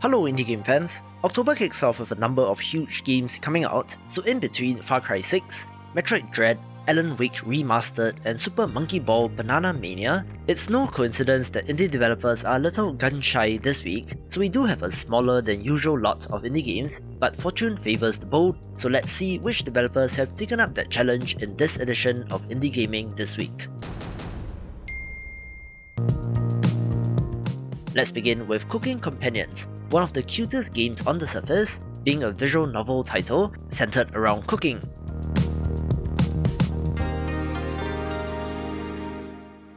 Hello indie game fans, October kicks off with a number of huge games coming out, so in between Far Cry 6, Metroid Dread, Alan Wake Remastered, and Super Monkey Ball Banana Mania, it's no coincidence that indie developers are a little gun-shy this week, so we do have a smaller than usual lot of indie games, but fortune favours the bold, so let's see which developers have taken up that challenge in this edition of Indie Gaming this week. Let's begin with Cooking Companions, one of the cutest games on the surface, being a visual novel title centered around cooking.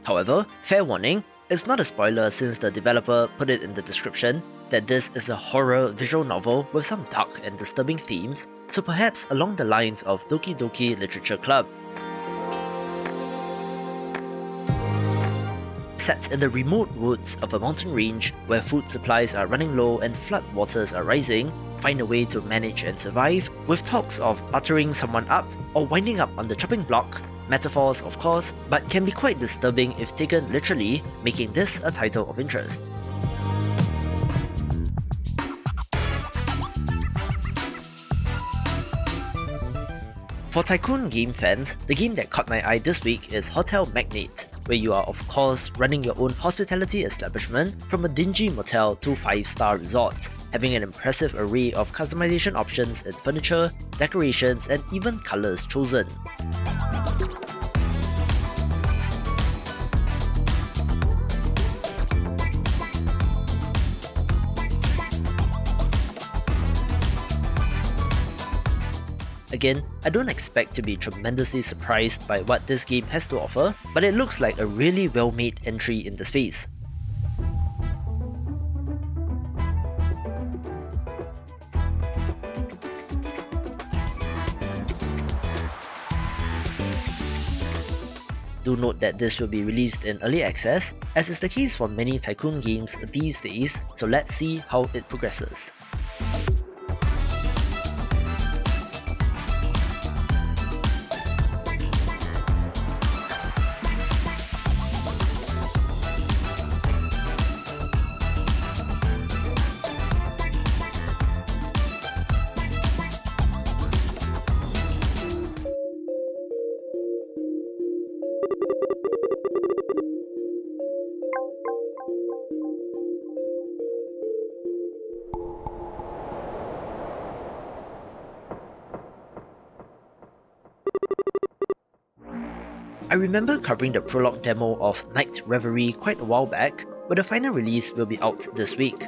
However, fair warning, it's not a spoiler since the developer put it in the description that this is a horror visual novel with some dark and disturbing themes, so perhaps along the lines of Doki Doki Literature Club. Set in the remote woods of a mountain range where food supplies are running low and flood waters are rising, find a way to manage and survive, with talks of buttering someone up or winding up on the chopping block. Metaphors of course, but can be quite disturbing if taken literally, making this a title of interest. For Tycoon game fans, the game that caught my eye this week is Hotel Magnate, where you are of course running your own hospitality establishment from a dingy motel to 5-star resorts, having an impressive array of customization options in furniture, decorations, and even colours chosen. Again, I don't expect to be tremendously surprised by what this game has to offer, but it looks like a really well-made entry in the space. Do note that this will be released in early access, as is the case for many Tycoon games these days, so let's see how it progresses. I remember covering the Prologue demo of Night Reverie quite a while back, but the final release will be out this week.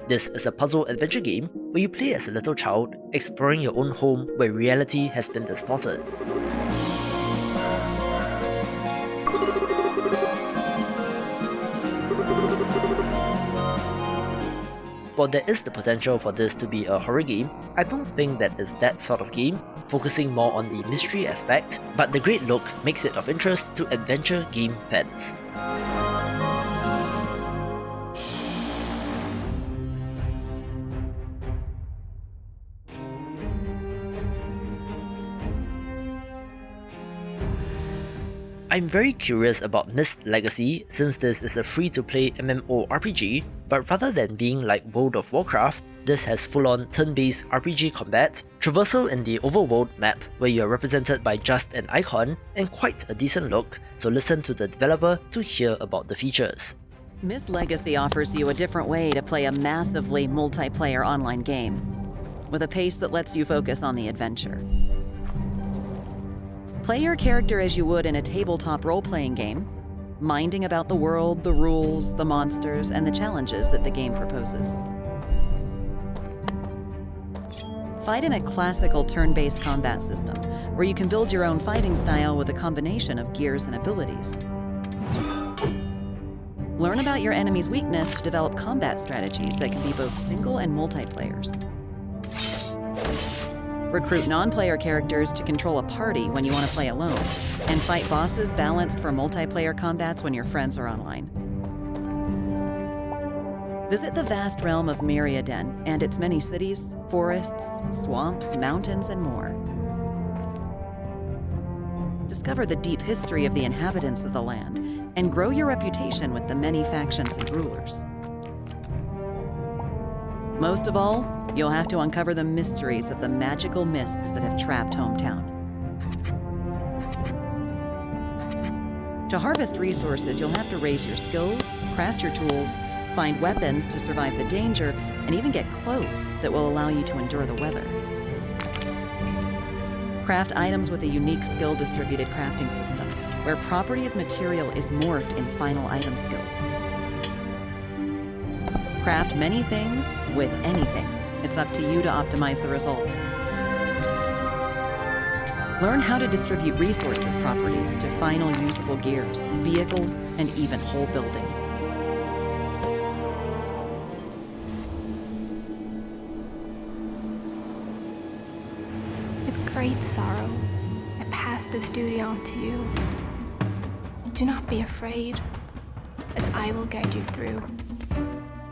This is a puzzle adventure game where you play as a little child, exploring your own home where reality has been distorted. While there is the potential for this to be a horror game, I don't think that is that sort of game, focusing more on the mystery aspect, but the great look makes it of interest to adventure game fans. I'm very curious about Myst Legacy since this is a free-to-play MMORPG, but rather than being like World of Warcraft, this has full-on turn-based RPG combat, traversal in the overworld map where you are represented by just an icon, and quite a decent look, so listen to the developer to hear about the features. Myst Legacy offers you a different way to play a massively multiplayer online game, with a pace that lets you focus on the adventure. Play your character as you would in a tabletop role-playing game, minding about the world, the rules, the monsters, and the challenges that the game proposes. Fight in a classical turn-based combat system, where you can build your own fighting style with a combination of gears and abilities. Learn about your enemy's weakness to develop combat strategies that can be both single and multiplayers. Recruit non-player characters to control a party when you want to play alone, and fight bosses balanced for multiplayer combats when your friends are online. Visit the vast realm of Myriaden and its many cities, forests, swamps, mountains, and more. discover the deep history of the inhabitants of the land, and grow your reputation with the many factions and rulers. Most of all, you'll have to uncover the mysteries of the magical mists that have trapped hometown. To harvest resources, you'll have to raise your skills, craft your tools, find weapons to survive the danger, and even get clothes that will allow you to endure the weather. Craft items with a unique skill-distributed crafting system, where property of material is morphed in final item skills. Craft many things with anything. It's up to you to optimize the results. Learn how to distribute resources properties to final usable gears, vehicles, and even whole buildings. With great sorrow, I pass this duty on to you. Do not be afraid, as I will guide you through.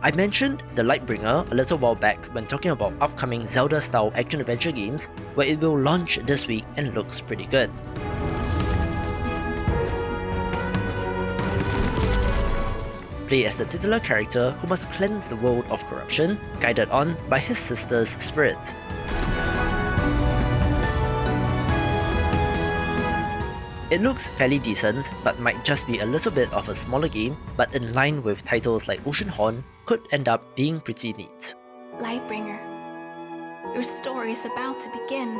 I mentioned the Lightbringer a little while back when talking about upcoming Zelda-style action-adventure games, where it will launch this week and looks pretty good. Play as the titular character who must cleanse the world of corruption, guided on by his sister's spirit. It looks fairly decent, but might just be a little bit of a smaller game, but in line with titles like Oceanhorn, could end up being pretty neat. Lightbringer, your story is about to begin.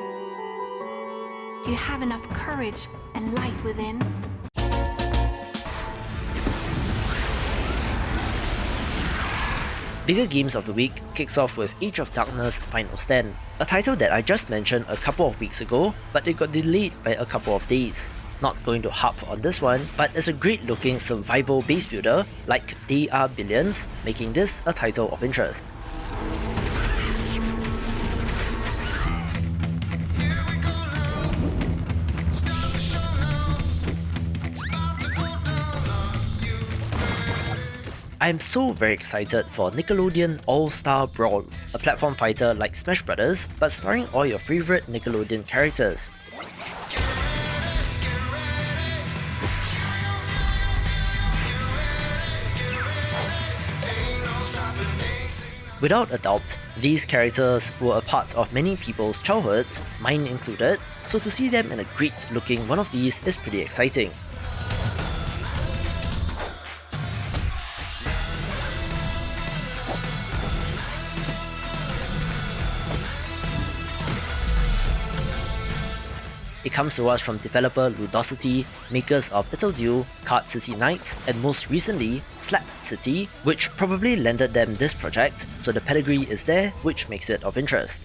Do you have enough courage and light within? Bigger Games of the Week kicks off with Age of Darkness Final Stand, a title that I just mentioned a couple of weeks ago, but it got delayed by a couple of days. Not going to harp on this one, but it's a great looking survival base builder like They Are Billions, making this a title of interest. I am so very excited for Nickelodeon All-Star Brawl, a platform fighter like Smash Brothers, but starring all your favorite Nickelodeon characters. Without a doubt, these characters were a part of many people's childhoods, mine included, so to see them in a great looking one of these is pretty exciting. It comes to us from developer Ludosity, makers of Little Dew, Card City Knights, and most recently, Slap City, which probably landed them this project, so the pedigree is there, which makes it of interest.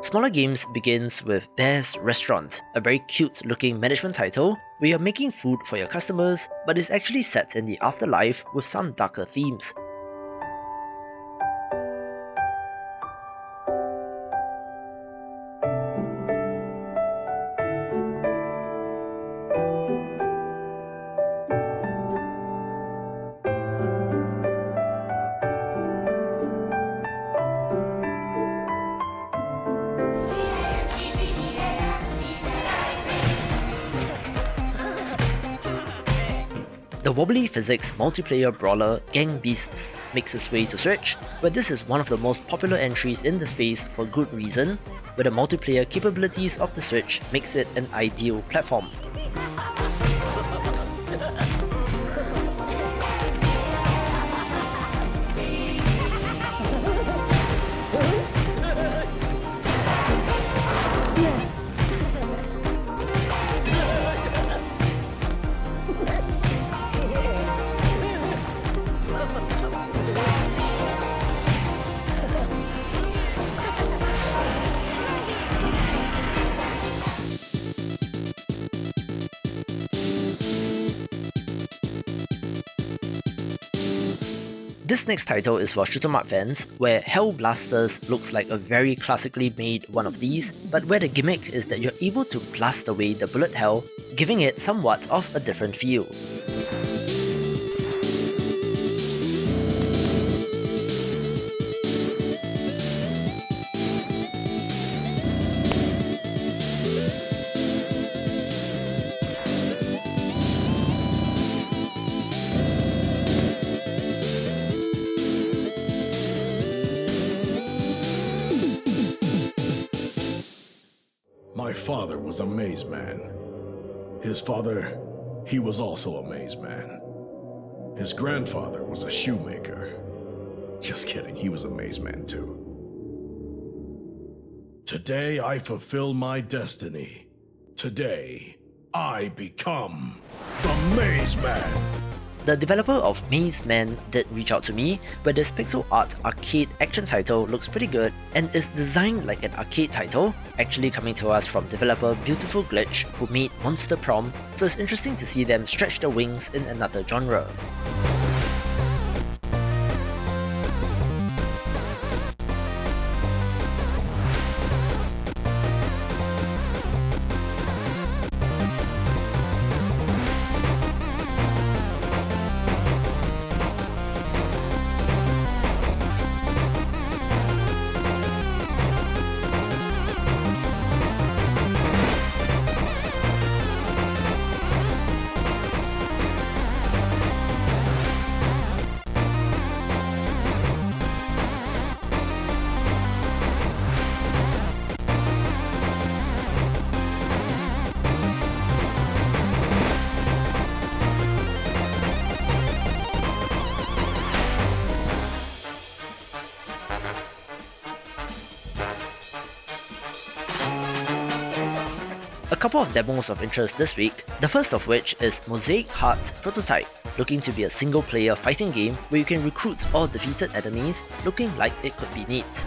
Smaller Games begins with Bear's Restaurant, a very cute looking management title where you're making food for your customers, but is actually set in the afterlife with some darker themes. The wobbly physics multiplayer brawler Gang Beasts makes its way to Switch, where this is one of the most popular entries in the space for good reason, where the multiplayer capabilities of the Switch makes it an ideal platform. This next title is for shoot 'em up fans, where Hell Blasters looks like a very classically made one of these, but where the gimmick is that you're able to blast away the bullet hell, giving it somewhat of a different feel. My father was a mazeman. His father, he was also a mazeman. His grandfather was a shoemaker. Just kidding, he was a mazeman too. Today I fulfill my destiny. Today, I become the Mazeman. The developer of MAZEMAN did reach out to me, where this pixel art arcade action title looks pretty good and is designed like an arcade title, actually coming to us from developer Beautiful Glitch, who made Monster Prom, so it's interesting to see them stretch their wings in another genre. A couple of demos of interest this week, the first of which is Mosaic Heart's Prototype, looking to be a single-player fighting game where you can recruit all defeated enemies, looking like it could be neat.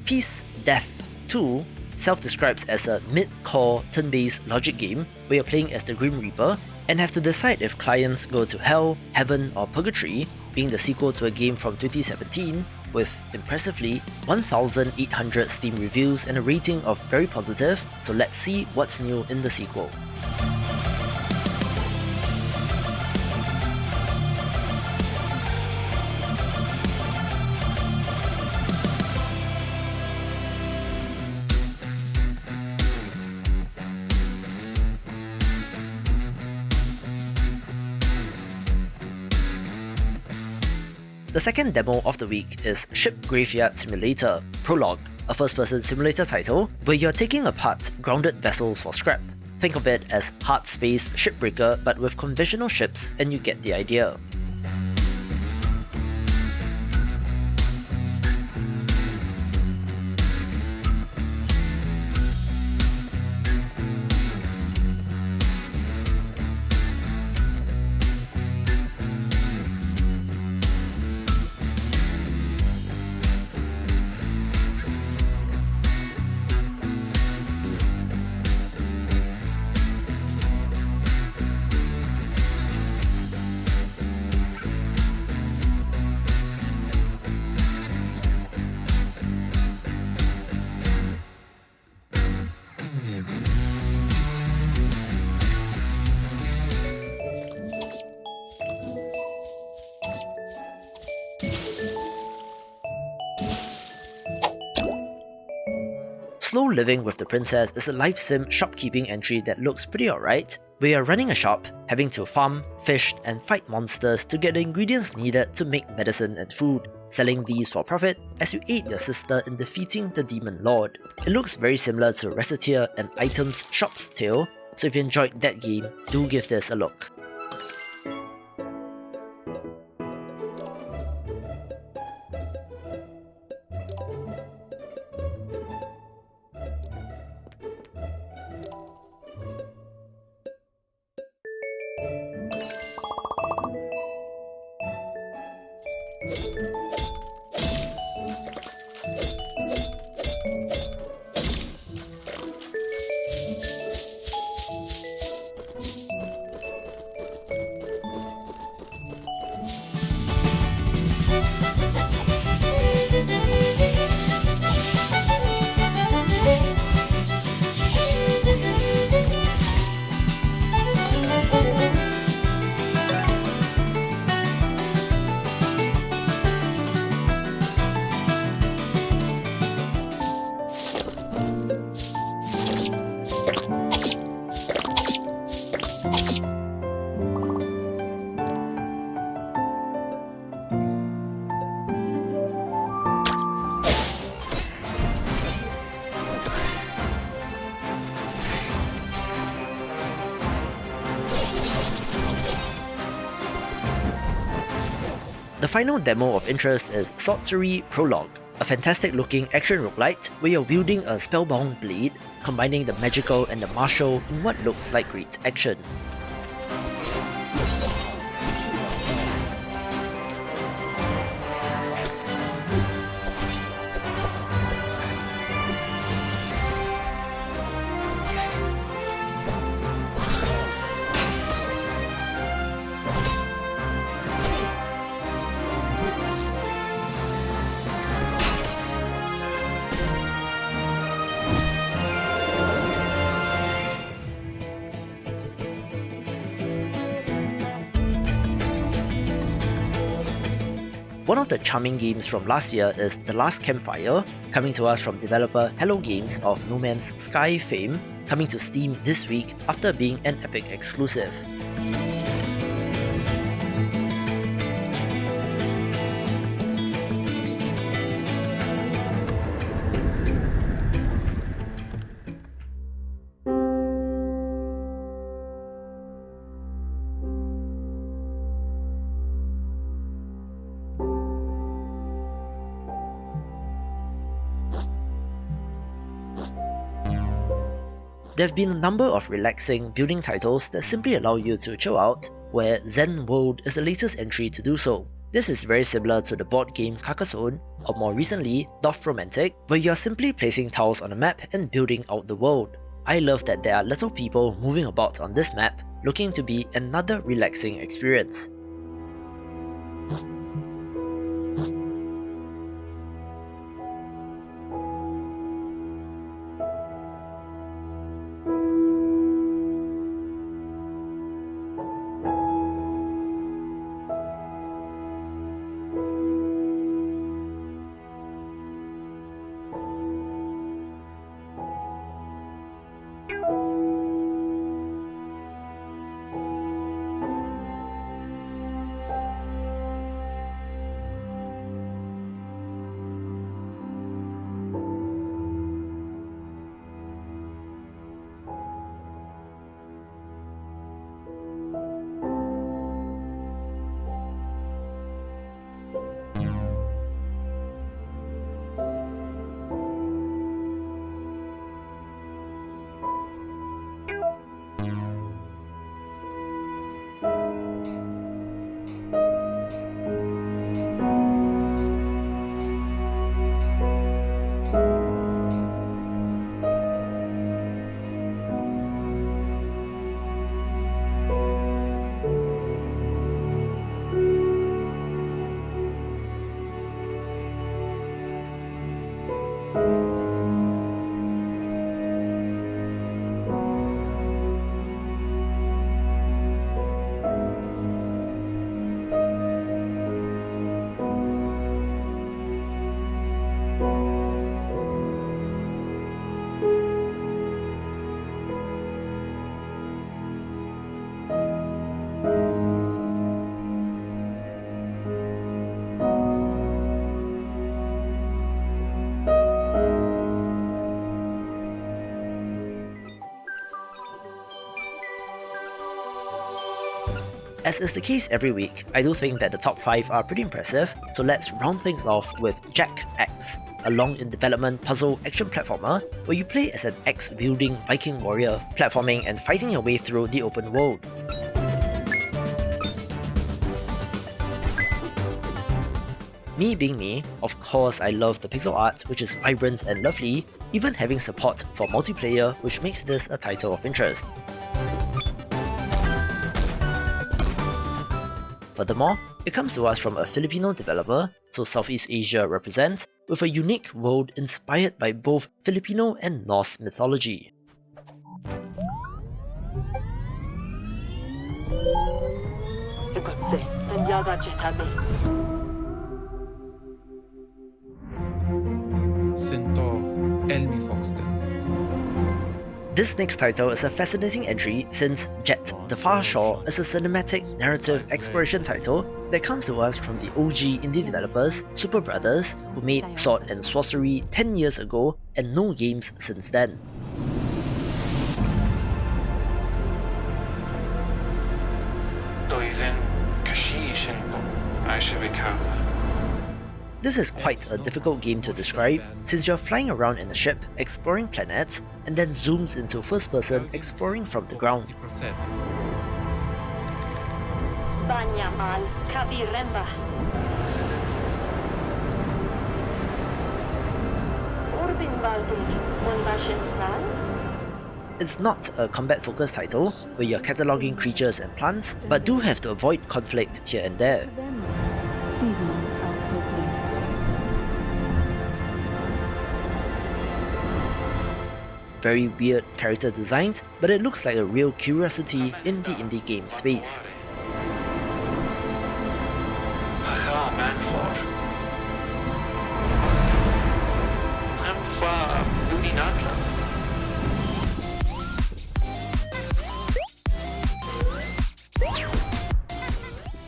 Peace, Death 2 self-describes as a mid-core turn-based logic game where you're playing as the Grim Reaper and have to decide if clients go to Hell, Heaven or Purgatory, being the sequel to a game from 2017 with, impressively, 1,800 Steam reviews and a rating of very positive, so let's see what's new in the sequel. The second demo of the week is Ship Graveyard Simulator Prologue, a first-person simulator title where you're taking apart grounded vessels for scrap. Think of it as Hard Space Shipbreaker but with conventional ships, and you get the idea. Slow Living with the Princess is a life sim shopkeeping entry that looks pretty alright, where you're running a shop, having to farm, fish and fight monsters to get the ingredients needed to make medicine and food. selling these for profit as you aid your sister in defeating the Demon Lord. It looks very similar to Recettear and Items Shop's Tale, so if you enjoyed that game, do give this a look. The final demo of interest is Swordcery Prologue, a fantastic looking action roguelite where you're wielding a spellbound blade, combining the magical and the martial in what looks like great action. One of the charming games from last year is The Last Campfire, coming to us from developer Hello Games of No Man's Sky fame, coming to Steam this week after being an Epic exclusive. There have been a number of relaxing building titles that simply allow you to chill out, where Zen World is the latest entry to do so. This is very similar to the board game Carcassonne, or more recently, Dorfromantik, where you are simply placing tiles on a map and building out the world. I love that there are little people moving about on this map, looking to be another relaxing experience. As is the case every week, I do think that the top 5 are pretty impressive, so let's round things off with Jack X, a long-in-development puzzle action platformer where you play as an axe-wielding Viking warrior, platforming and fighting your way through the open world. Me being me, of course I love the pixel art, which is vibrant and lovely, even having support for multiplayer, which makes this a title of interest. Furthermore, it comes to us from a Filipino developer, so Southeast Asia represent, with a unique world inspired by both Filipino and Norse mythology. This next title is a fascinating entry since Jet the Far Shore is a cinematic narrative exploration title that comes to us from the OG indie developers Super Brothers, who made Sword and Swordcery 10 years ago and no games since then. This is quite a difficult game to describe, since you're flying around in a ship, exploring planets, and then zooms into first person exploring from the ground. It's not a combat-focused title, where you're cataloguing creatures and plants, but do have to avoid conflict here and there. Very weird character designs, but it looks like a real curiosity in the indie game space.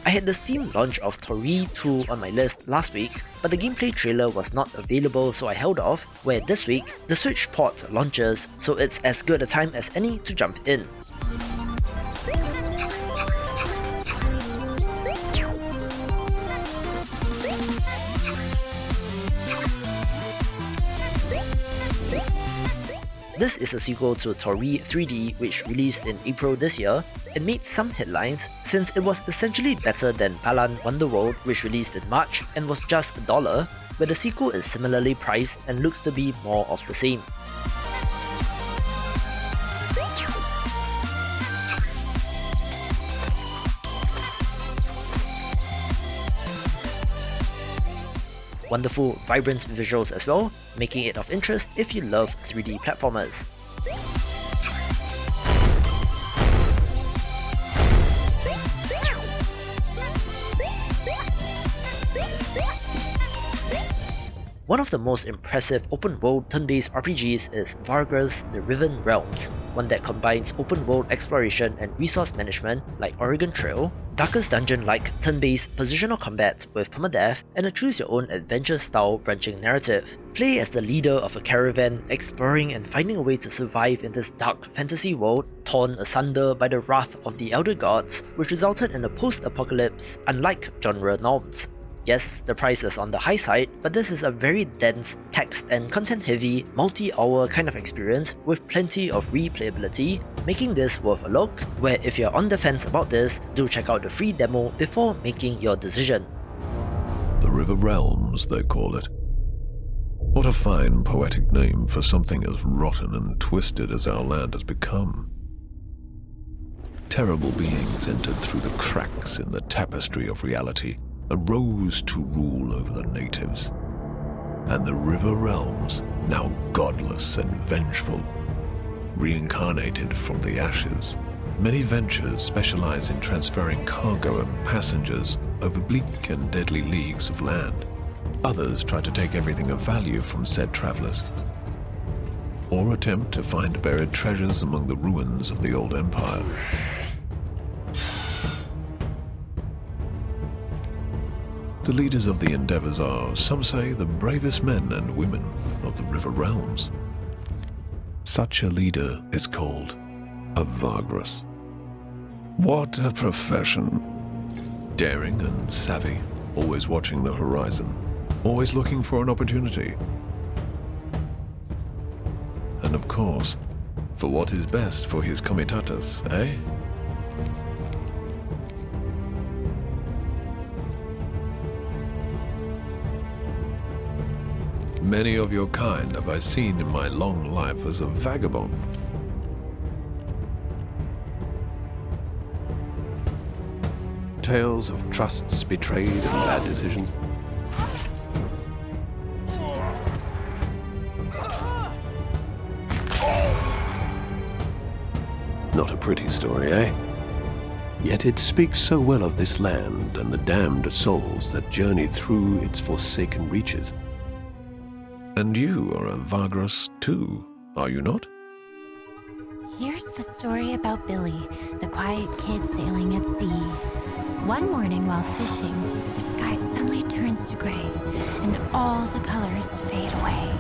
I had the Steam launch of Tori 2 on my list last week, but the gameplay trailer was not available, so I held off, where this week, the Switch port launches, so it's as good a time as any to jump in. This is a sequel to Tori 3D, which released in April this year, and made some headlines since it was essentially better than Balan Wonderworld, which released in March and was just $1, where the sequel is similarly priced and looks to be more of the same. Wonderful, vibrant visuals as well, making it of interest if you love 3D platformers. One of the most impressive open-world turn-based RPGs is Varga's The Riven Realms, one that combines open-world exploration and resource management like Oregon Trail, Darkest Dungeon-like turn-based positional combat with permadeath, and a choose-your-own adventure-style branching narrative. Play as the leader of a caravan, exploring and finding a way to survive in this dark fantasy world, torn asunder by the wrath of the Elder Gods, which resulted in a post-apocalypse unlike genre norms. Yes, the price is on the high side, but this is a very dense, text and content-heavy, multi-hour kind of experience with plenty of replayability, making this worth a look, where if you're on the fence about this, do check out the free demo before making your decision. The River Realms, they call it. What a fine poetic name for something as rotten and twisted as our land has become. Terrible beings entered through the cracks in the tapestry of reality, arose to rule over the natives. And the River Realms, now godless and vengeful, reincarnated from the ashes. Many ventures specialize in transferring cargo and passengers over bleak and deadly leagues of land. Others try to take everything of value from said travelers, or attempt to find buried treasures among the ruins of the old empire. The leaders of the endeavors are, some say, the bravest men and women of the River Realms. Such a leader is called a Vargras. What a profession. Daring and savvy, always watching the horizon, always looking for an opportunity. And of course, for what is best for his comitatus, eh? Many of your kind have I seen in my long life as a vagabond. Tales of trusts betrayed and bad decisions. Not a pretty story, eh? Yet it speaks so well of this land and the damned souls that journey through its forsaken reaches. And you are a Vagras too, are you not? Here's the story about Billy, the quiet kid sailing at sea. One morning while fishing, the sky suddenly turns to gray, and all the colors fade away.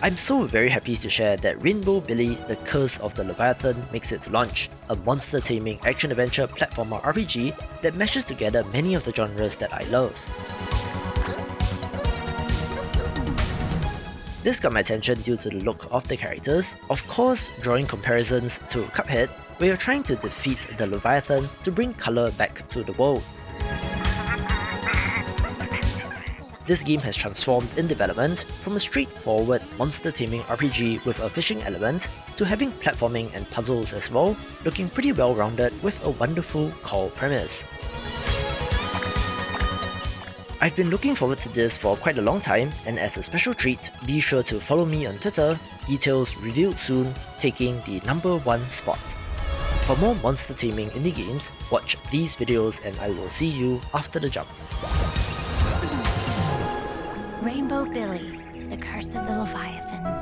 I'm so very happy to share that Rainbow Billy, The Curse of the Leviathan makes its launch, a monster taming action-adventure platformer RPG that meshes together many of the genres that I love. This got my attention due to the look of the characters, of course drawing comparisons to Cuphead, where you're trying to defeat the Leviathan to bring colour back to the world. This game has transformed in development from a straightforward monster taming RPG with a fishing element to having platforming and puzzles as well, looking pretty well rounded with a wonderful core premise. I've been looking forward to this for quite a long time, and as a special treat, be sure to follow me on Twitter, details revealed soon, taking the #1 spot. For more monster taming indie games, watch these videos and I will see you after the jump. Rainbow Billy, The Curse of the Leviathan.